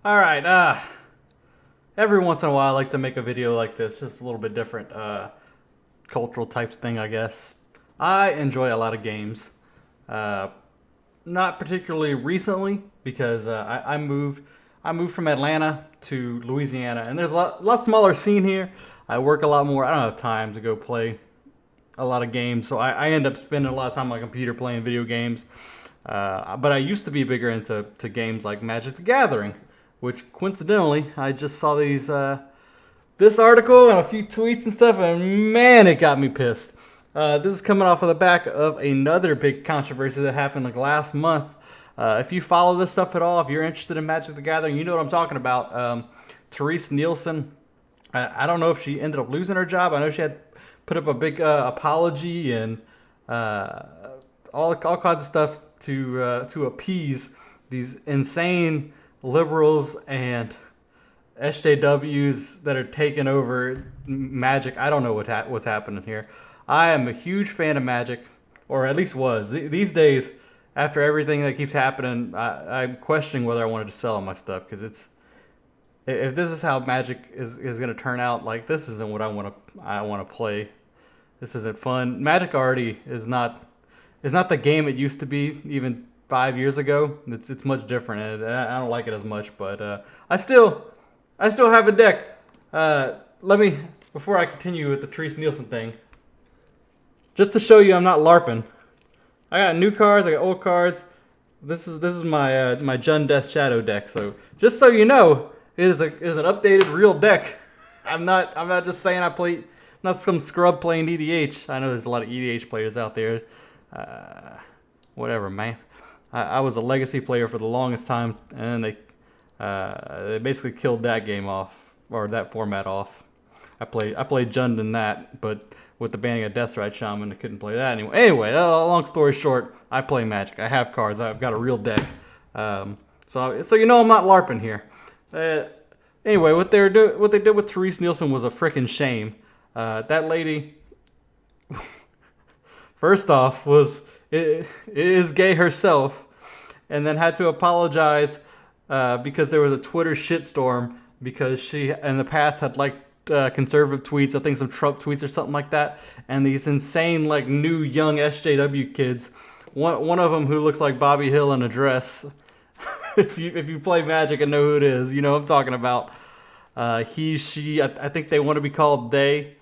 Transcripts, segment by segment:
All right. Every once in a while, I like to make a video like this, just a little bit different, cultural type thing, I guess. I enjoy a lot of games. Uh, Not particularly recently because I moved. I moved from Atlanta to Louisiana, and there's a lot smaller scene here. I work a lot more. I don't have time to go play a lot of games, so I end up spending a lot of time on my computer playing video games. But I used to be bigger into games like Magic the Gathering, which coincidentally I just saw this article and a few tweets and stuff, and man, it got me pissed. This is coming off of the back of another big controversy that happened like last month. If you follow this stuff at all, if you're interested in Magic the Gathering, you know what I'm talking about. Therese Nielsen, I don't know if she ended up losing her job. I know she had put up a big apology and all kinds of stuff to appease these insane liberals and SJWs that are taking over Magic. I don't know what's happening here. I am a huge fan of Magic, or at least was. These days, after everything that keeps happening, I'm questioning whether I wanted to sell my stuff because it's if this is how Magic is going to turn out, like this isn't what I want to play. This isn't fun. Magic already is not the game it used to be even 5 years ago. It's much different, and I don't like it as much. But I still have a deck. Let me before I continue with the Therese Nielsen thing, just to show you I'm not LARPing. I got new cards. I got old cards. This is my Jund Death Shadow deck. So just so you know, it is an updated real deck. I'm not just saying I play. Not some scrub playing EDH. I know there's a lot of EDH players out there. Uh, Whatever, man. I was a legacy player for the longest time, and they basically killed that game off, or that format off. I played Jund in that, but with the banning of Deathrite Shaman, I couldn't play that anymore. Anyway, long story short, I play Magic. I have cards. I've got a real deck. So you know I'm not LARPing here. Uh, anyway, what they did with Therese Nielsen was a freaking shame. That lady, first off, is gay herself, and then had to apologize because there was a Twitter shitstorm because she in the past had liked conservative tweets, I think some Trump tweets or something like that, and these insane like new young SJW kids. One of them who looks like Bobby Hill in a dress. If you play Magic and know who it is, you know what I'm talking about. He, she, I think they want to be called they.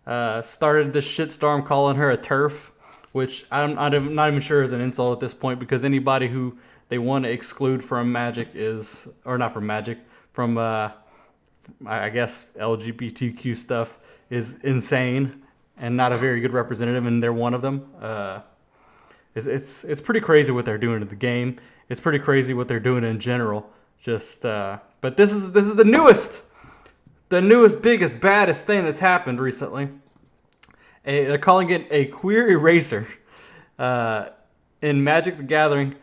Started this shitstorm calling her a turf, which I'm not even sure is an insult at this point because anybody who they want to exclude from Magic is, or not from Magic, from I guess LGBTQ stuff is insane and not a very good representative, and they're one of them. It's pretty crazy what they're doing to the game. It's pretty crazy what they're doing in general. But this is the newest, biggest, baddest thing that's happened recently. They're calling it a queer eraser. In Magic the Gathering,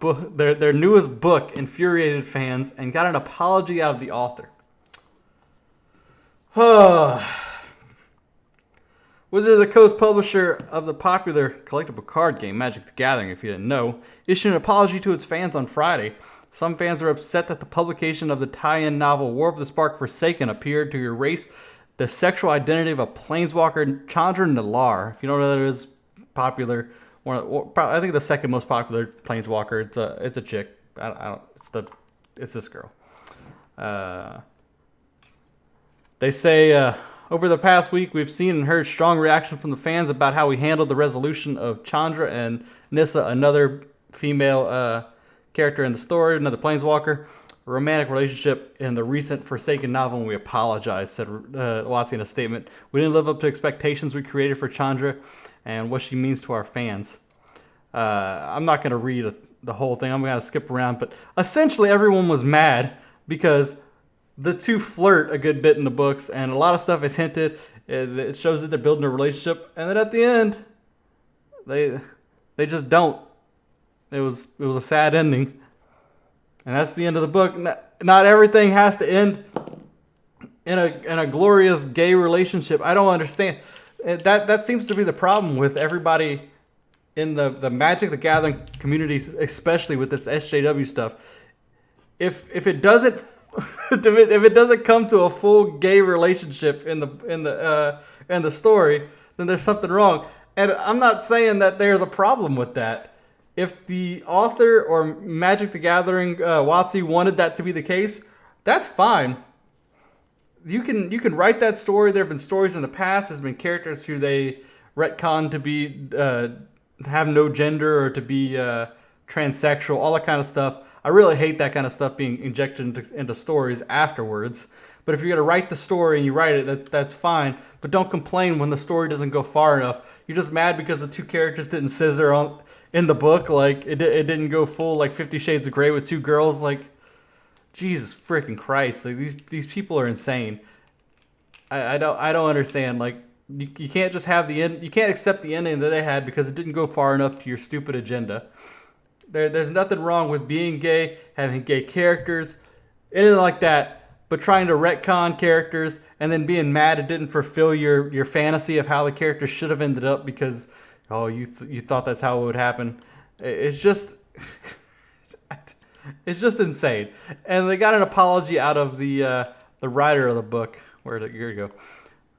book, their newest book infuriated fans and got an apology out of the author. Wizard of the Coast, publisher of the popular collectible card game Magic the Gathering, if you didn't know, issued an apology to its fans on Friday. Some fans are upset that the publication of the tie-in novel War of the Spark Forsaken appeared to erase the sexual identity of a planeswalker, Chandra Nalaar. If you don't know that, it is popular. I think the second most popular planeswalker. It's a chick. I don't. It's this girl. They say over the past week we've seen and heard strong reaction from the fans about how we handled the resolution of Chandra and Nissa, another female character in the story, another planeswalker, a romantic relationship in the recent Forsaken novel, and we apologize, said Watsi in a statement. We didn't live up to expectations we created for Chandra and what she means to our fans. I'm not going to read the whole thing. I'm going to skip around, but essentially everyone was mad because the two flirt a good bit in the books, and a lot of stuff is hinted. It shows that they're building a relationship, and then at the end, they just don't. It was a sad ending, and that's the end of the book. Not everything has to end in a glorious gay relationship. I don't understand. That seems to be the problem with everybody in the Magic the Gathering communities, especially with this SJW stuff. if it doesn't if it doesn't come to a full gay relationship in the story, then there's something wrong. And I'm not saying that there's a problem with that. If the author or Magic the Gathering WotC wanted that to be the case, that's fine. You can write that story. There have been stories in the past. There's been characters who they retcon to be have no gender or to be transsexual, all that kind of stuff. I really hate that kind of stuff being injected into stories afterwards. But if you're gonna write the story and you write it, that's fine. But don't complain when the story doesn't go far enough. You're just mad because the two characters didn't scissor on in the book. Like it didn't go full like 50 Shades of Grey with two girls. Like Jesus freaking Christ! Like these people are insane. I don't understand. Like you can't just have the end. You can't accept the ending that they had because it didn't go far enough to your stupid agenda. There's nothing wrong with being gay, having gay characters, anything like that. But trying to retcon characters and then being mad it didn't fulfill your fantasy of how the character should have ended up because you thought that's how it would happen. It's just it's just insane. And they got an apology out of the writer of the book. Here you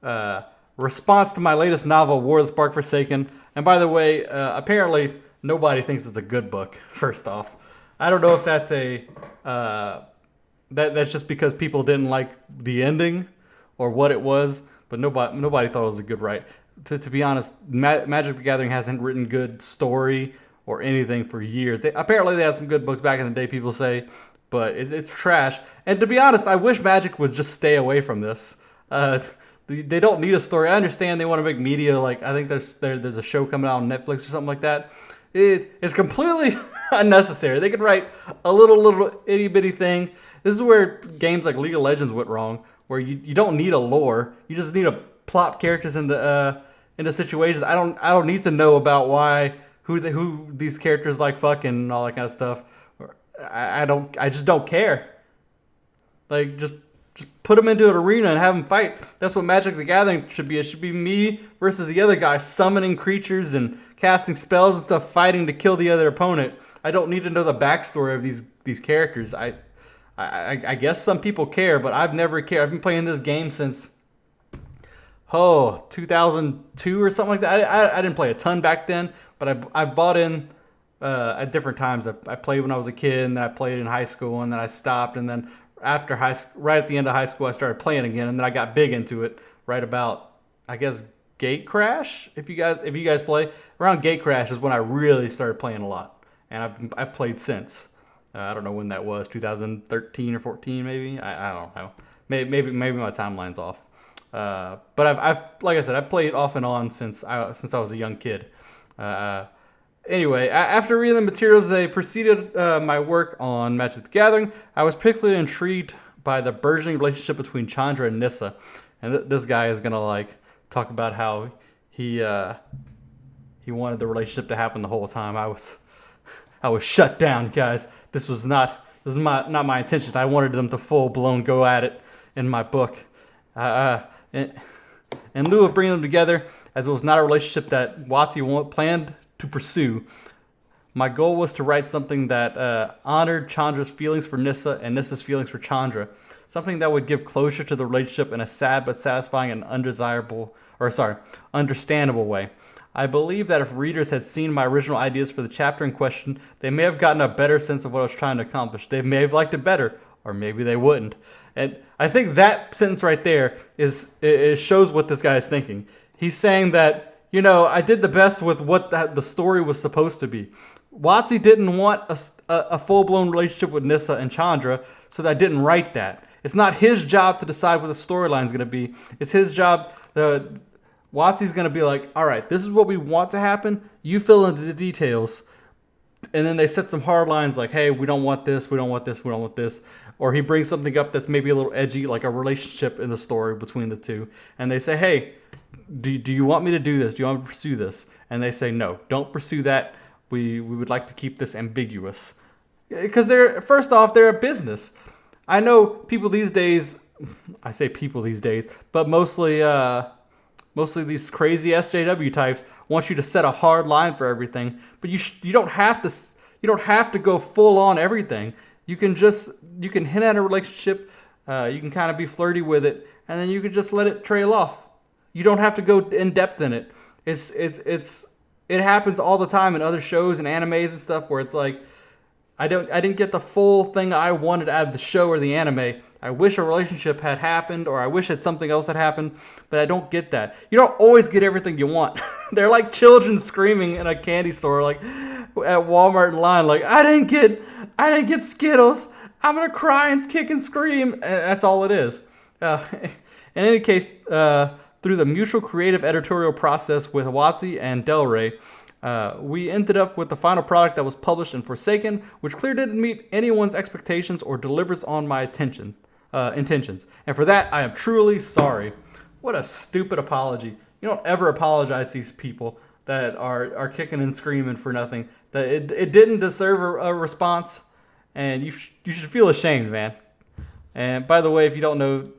go. Response to my latest novel, War of the Spark Forsaken. And by the way, apparently nobody thinks it's a good book. First off, I don't know if that's that's just because people didn't like the ending or what it was, but nobody thought it was a good write. To be honest, Magic the Gathering hasn't written good story or anything for years. Apparently they had some good books back in the day, people say, but it's trash. And to be honest, I wish Magic would just stay away from this. They don't need a story. I understand they want to make media. Like I think there's a show coming out on Netflix or something like that. It's completely unnecessary. They could write a little itty bitty thing. This is where games like League of Legends went wrong, where you don't need a lore. You just need to plop characters into situations. I don't need to know about who these characters like fucking and all that kind of stuff. I just don't care. Like just put them into an arena and have them fight. That's what Magic the Gathering should be. It should be me versus the other guy summoning creatures and casting spells and stuff, fighting to kill the other opponent. I don't need to know the backstory of these characters. I guess some people care, but I've never cared. I've been playing this game since 2002 or something like that. I didn't play a ton back then, but I bought in at different times. I played when I was a kid, and then I played in high school, and then I stopped, and then after right at the end of high school, I started playing again, and then I got big into it right about, I guess, Gate Crash. If you guys play around Gate Crash is when I really started playing a lot, and I've played since. I don't know when that was, 2013 or 14 maybe. I don't know. Maybe my timeline's off. But I've like I said, I've played off and on since I was a young kid. Anyway, after reading the materials, they preceded my work on Magic the Gathering. I was particularly intrigued by the burgeoning relationship between Chandra and Nissa, and this guy is gonna like talk about how he wanted the relationship to happen the whole time. I was shut down, guys. This is not my intention. I wanted them to full blown go at it in my book. In lieu of bringing them together, as it was not a relationship that WotC planned to pursue, my goal was to write something that honored Chandra's feelings for Nissa and Nissa's feelings for Chandra. Something that would give closure to the relationship in a sad but satisfying and understandable way. I believe that if readers had seen my original ideas for the chapter in question, they may have gotten a better sense of what I was trying to accomplish. They may have liked it better, or maybe they wouldn't. And I think that sentence right there it shows what this guy is thinking. He's saying that, I did the best with what the story was supposed to be. WotC didn't want a full-blown relationship with Nissa and Chandra, so I didn't write that. It's not his job to decide what the storyline is going to be. It's his job. WotC's going to be like, all right, this is what we want to happen. You fill in the details. And then they set some hard lines like, hey, we don't want this, we don't want this, we don't want this. Or he brings something up that's maybe a little edgy, like a relationship in the story between the two. And they say, hey, do you want me to do this? Do you want me to pursue this? And they say, no, don't pursue that. We would like to keep this ambiguous. Because first off, they're a business. I know people these days, I say people these days, but mostly these crazy SJW types want you to set a hard line for everything, but you don't have to go full on everything. you can hint at a relationship, you can kind of be flirty with it, and then you can just let it trail off. You don't have to go in depth in it. It happens all the time in other shows and animes and stuff where it's like I didn't get the full thing I wanted out of the show or the anime. I wish a relationship had happened, or I wish that something else had happened, but I don't get that. You don't always get everything you want. They're like children screaming in a candy store, like at Walmart in line, like I didn't get Skittles. I'm gonna cry and kick and scream. And that's all it is. In any case, through the mutual creative editorial process with Watsi and Del Rey, we ended up with the final product that was published in Forsaken, which clearly didn't meet anyone's expectations or delivers on my intentions. And for that, I am truly sorry. What a stupid apology. You don't ever apologize to these people that are kicking and screaming for nothing. That it didn't deserve a response, and you should feel ashamed, man. And by the way, if you don't know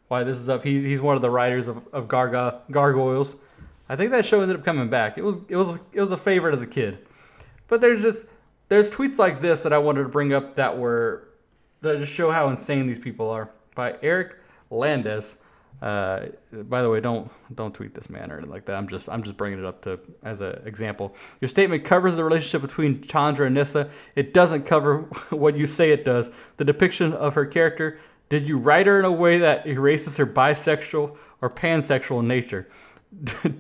why this is up, he's one of the writers of Gargoyles. I think that show ended up coming back. It was a favorite as a kid. But there's tweets like this that I wanted to bring up that just show how insane these people are. By Eric Landes. By the way, don't tweet this man or anything like that. I'm just bringing it up as an example. Your statement covers the relationship between Chandra and Nissa. It doesn't cover what you say it does. The depiction of her character. Did you write her in a way that erases her bisexual or pansexual nature?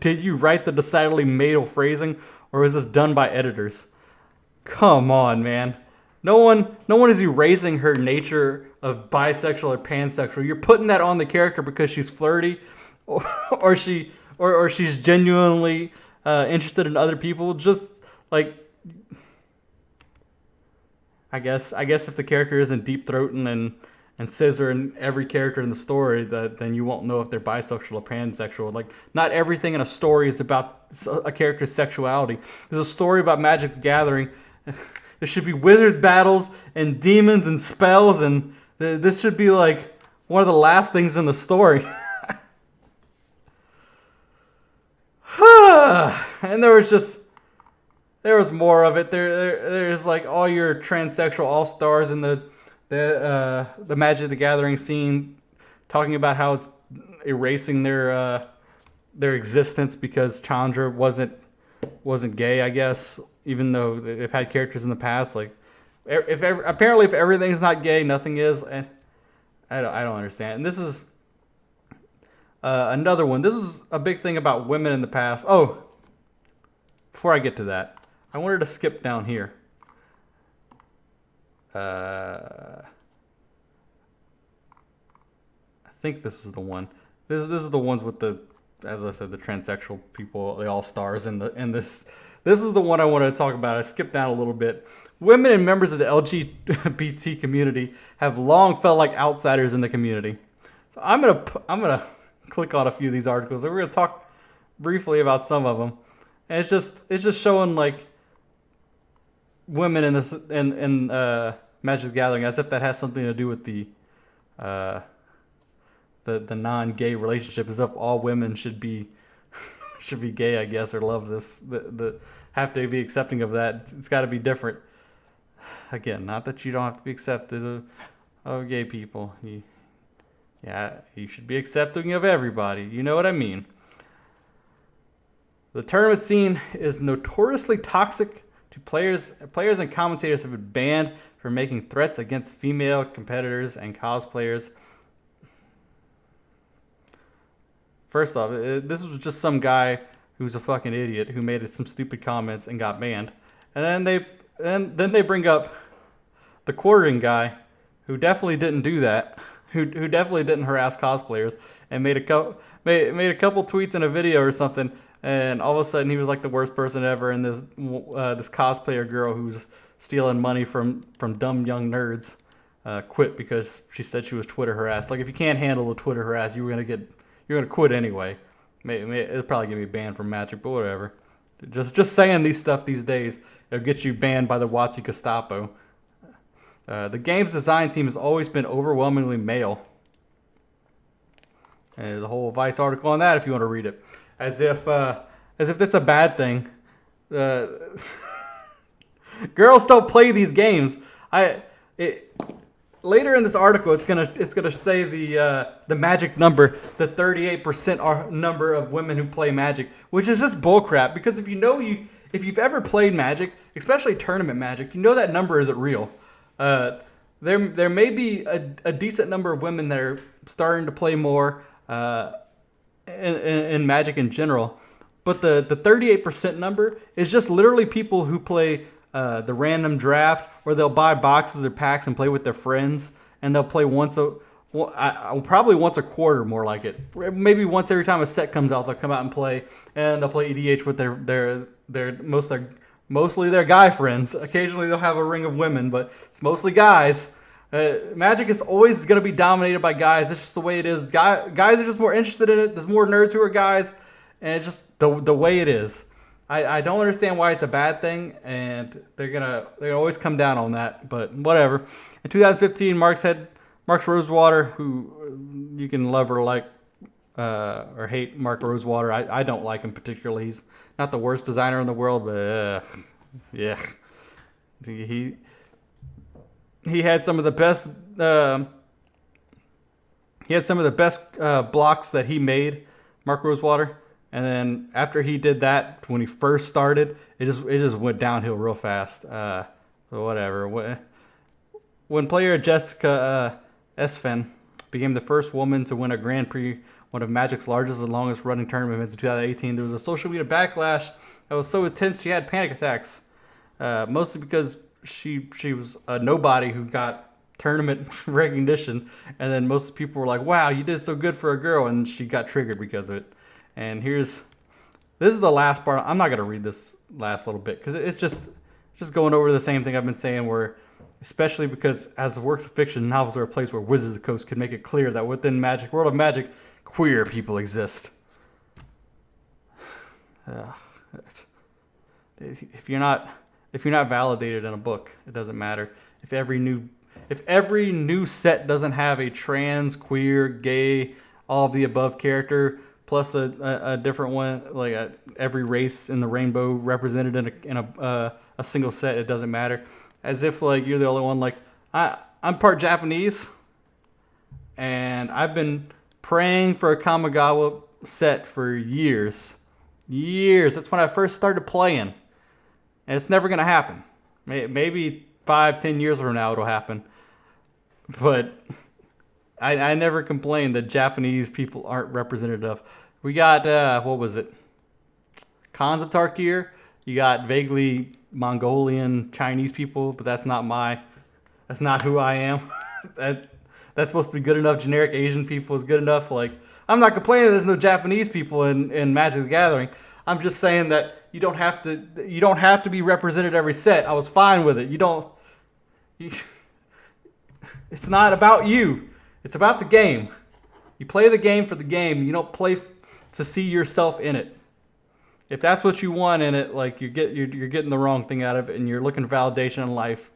Did you write the decidedly male phrasing, or was this done by editors? Come on, man. No one is erasing her nature of bisexual or pansexual. You're putting that on the character because she's flirty, or she's genuinely interested in other people. Just like, I guess if the character isn't deep throating and scissoring every character in the story, then you won't know if they're bisexual or pansexual. Like, not everything in a story is about a character's sexuality. There's a story about Magic the Gathering. There should be wizard battles and demons and spells, and this should be like one of the last things in the story. And there was more of it. There's like all your transsexual all-stars in the Magic the Gathering scene, talking about how it's erasing their existence because Chandra wasn't gay, I guess, even though they've had characters in the past. Like, apparently if everything's not gay, nothing is. And I don't understand. And this is another one. This is a big thing about women in the past. Oh, before I get to that, I wanted to skip down here. I think this is the one. This is the ones with the, as I said, the transsexual people, the all stars in this. This is the one I wanted to talk about. I skipped down a little bit. Women and members of the LGBT community have long felt like outsiders in the community. So I'm gonna click on a few of these articles, and we're gonna talk briefly about some of them. And it's just showing like women in Magic the Gathering, as if that has something to do with the non-gay relationship, as if all women should be gay, I guess, or love this, have to be accepting of that. It's got to be different. Again, not that you don't have to be accepted of gay people. You should be accepting of everybody. You know what I mean. The tournament scene is notoriously toxic to players. Players and commentators have been banned for making threats against female competitors and cosplayers. First off, this was just some guy who's a fucking idiot who made some stupid comments and got banned. And then they bring up the quartering guy who definitely didn't do that, who definitely didn't harass cosplayers, and made a couple tweets and a video or something. And all of a sudden, he was like the worst person ever. And this cosplayer girl who's stealing money from dumb young nerds quit because she said she was Twitter harassed. Like, if you can't handle the Twitter harass, you're gonna quit anyway. It'll probably get me banned from Magic, but whatever. Just saying these stuff these days, it'll get you banned by the WotC Gestapo. The game's design team has always been overwhelmingly male. And there's a whole Vice article on that if you want to read it. As if that's a bad thing. Girls don't play these games. it later in this article, it's gonna say the magic number, the 38% number of women who play Magic, which is just bullcrap. Because if you've ever played Magic, especially tournament Magic, you know that number isn't real. There may be a decent number of women that are starting to play more in Magic in general, but the 38% number is just literally people who play the random draft, or they'll buy boxes or packs and play with their friends, and they'll play probably once a quarter, more like it. Maybe once every time a set comes out, they'll come out and play, and they'll play EDH with mostly their guy friends. Occasionally they'll have a ring of women, but it's mostly guys. Magic is always going to be dominated by guys. It's just the way it is. Guys are just more interested in it. There's more nerds who are guys, and it's just the way it is. I don't understand why it's a bad thing, and they're gonna always come down on that. But whatever. In 2015, Mark Rosewater, who you can love or like or hate Mark Rosewater. I don't like him particularly. He's not the worst designer in the world, but yeah, he had some of the best. He had some of the best blocks that he made, Mark Rosewater. And then after he did that, when he first started, it just went downhill real fast. So whatever. When player Jessica Esfen became the first woman to win a Grand Prix, one of Magic's largest and longest running tournament events in 2018, there was a social media backlash that was so intense she had panic attacks. Mostly because she was a nobody who got tournament recognition, and then most people were like, "Wow, you did so good for a girl," and she got triggered because of it. And this is the last part. I'm not gonna read this last little bit because it's just going over the same thing I've been saying. Where, especially because as works of fiction, novels are a place where Wizards of the Coast can make it clear that within World of Magic, queer people exist. If you're not validated in a book, it doesn't matter. If every new set doesn't have a trans, queer, gay, all of the above character, plus a different one, like every race in the rainbow represented in a single set, it doesn't matter. As if like you're the only one. Like I'm part Japanese, and I've been praying for a Kamigawa set for years. That's when I first started playing, and it's never gonna happen. Maybe 5-10 years from now it'll happen, but I never complained that Japanese people aren't represented enough. We got, what was it? Khans of Tarkir. You got vaguely Mongolian Chinese people, but that's not who I am. That's supposed to be good enough. Generic Asian people is good enough. Like, I'm not complaining there's no Japanese people in Magic the Gathering. I'm just saying that you don't have to be represented every set. I was fine with it. It's not about you. It's about the game. You play the game for the game. You don't play to see yourself in it. If that's what you want in it, like you're getting the wrong thing out of it, and you're looking for validation in life,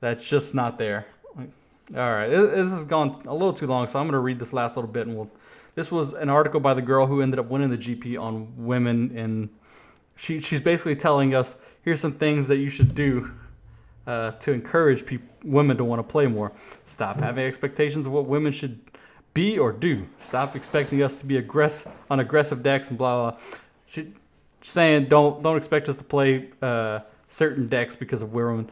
that's just not there. All right, this has gone a little too long, so I'm going to read this last little bit, and this was an article by the girl who ended up winning the GP on women, and she's basically telling us, here's some things that you should do to encourage women to want to play more. Stop having expectations of what women should be or do. Stop expecting us to be on aggressive decks and blah blah. She's saying don't expect us to play certain decks because of women.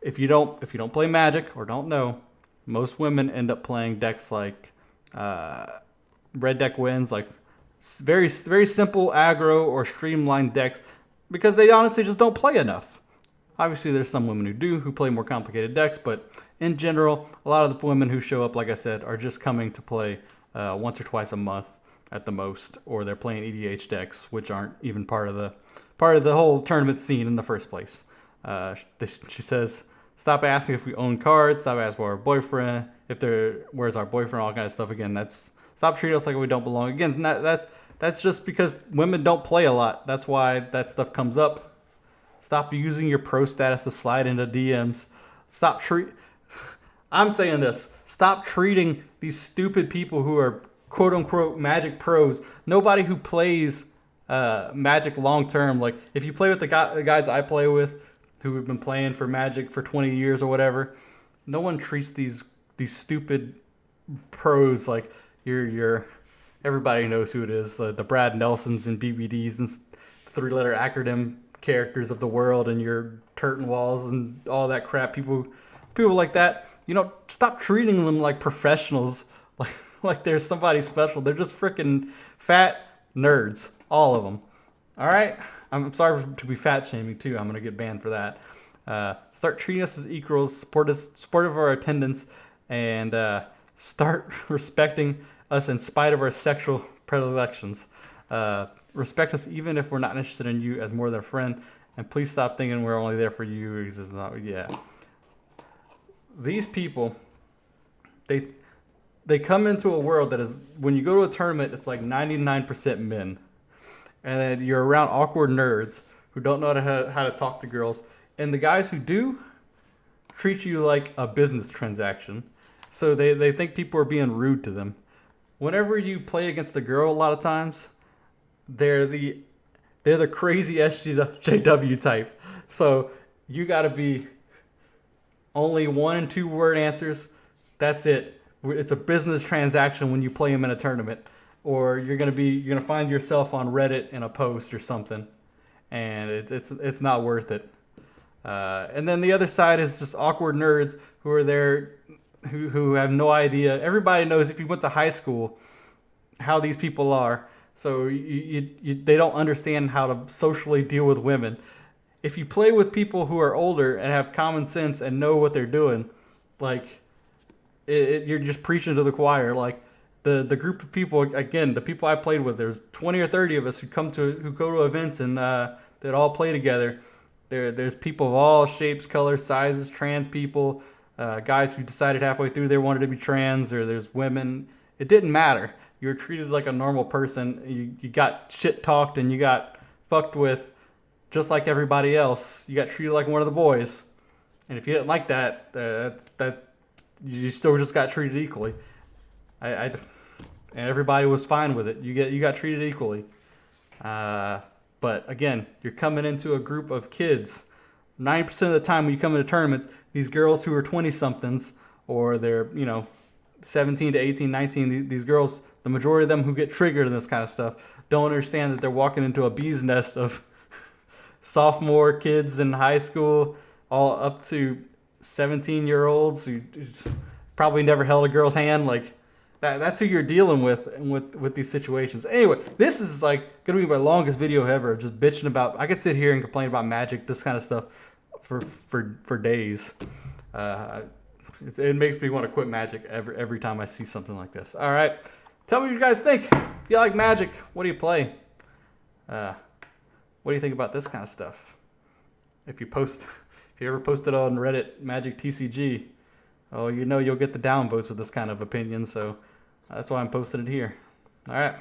If you don't play Magic or don't know, most women end up playing decks like red deck wins, like very very simple aggro or streamlined decks, because they honestly just don't play enough. Obviously, there's some women who play more complicated decks, but in general, a lot of the women who show up, like I said, are just coming to play once or twice a month at the most, or they're playing EDH decks, which aren't even part of the whole tournament scene in the first place. She says, stop asking if we own cards, stop asking for our boyfriend, where's our boyfriend, all kind of stuff. Again, stop treating us like we don't belong. Again, that's just because women don't play a lot. That's why that stuff comes up. Stop using your pro status to slide into DMs. I'm saying this. Stop treating these stupid people who are quote unquote Magic pros. Nobody who plays Magic long term. Like if you play with the guys I play with, who have been playing for Magic for 20 years or whatever, No one treats these stupid pros like you're everybody knows who it is, the Brad Nelsons and BBDs and three-letter acronym characters of the world, and your Turton Walls and all that crap. People like that, stop treating them like professionals, like they're somebody special. They're just freaking fat nerds, all of them. All right, I'm sorry to be fat shaming too. I'm gonna get banned for that. Start treating us as equals, supportive of our attendance, and start respecting us in spite of our sexual predilections. Respect us even if we're not interested in you as more than a friend, and please stop thinking we're only there for you. Because not, yeah. These people, they come into a world that is, when you go to a tournament, it's like 99% men, and then you're around awkward nerds who don't know how to talk to girls, and the guys who do treat you like a business transaction. So they think people are being rude to them. Whenever you play against a girl, a lot of times, they're the crazy SJW type. So you got to be only 1 and 2 word answers. That's it. It's a business transaction when you play them in a tournament, or you're gonna find yourself on Reddit in a post or something, and it's not worth it. And then the other side is just awkward nerds who are there, who have no idea. Everybody knows, if you went to high school, how these people are. So they don't understand how to socially deal with women. If you play with people who are older and have common sense and know what they're doing, like you're just preaching to the choir. Like the group of people, again, the people I played with, there's 20 or 30 of us who go to events and that all play together. There's people of all shapes, colors, sizes, trans people, guys who decided halfway through they wanted to be trans, or there's women. It didn't matter. You were treated like a normal person. You got shit talked and you got fucked with just like everybody else. You got treated like one of the boys. And if you didn't like that, you still just got treated equally. And everybody was fine with it. You got treated equally. But again, you're coming into a group of kids. 90% of the time when you come into tournaments, these girls who are 20-somethings, or they're, 17 to 18, 19, these girls, the majority of them who get triggered in this kind of stuff, don't understand that they're walking into a bee's nest of sophomore kids in high school, all up to 17-year-olds who probably never held a girl's hand. Like, that's who you're dealing with these situations. Anyway, this is like gonna be my longest video ever, just bitching about. I could sit here and complain about Magic, this kind of stuff, for days. It makes me want to quit Magic every time I see something like this. All right, tell me what you guys think. If you like Magic, what do you play? What do you think about this kind of stuff? If you ever posted on Reddit Magic TCG, oh, you'll get the downvotes with this kind of opinion. So that's why I'm posting it here. All right.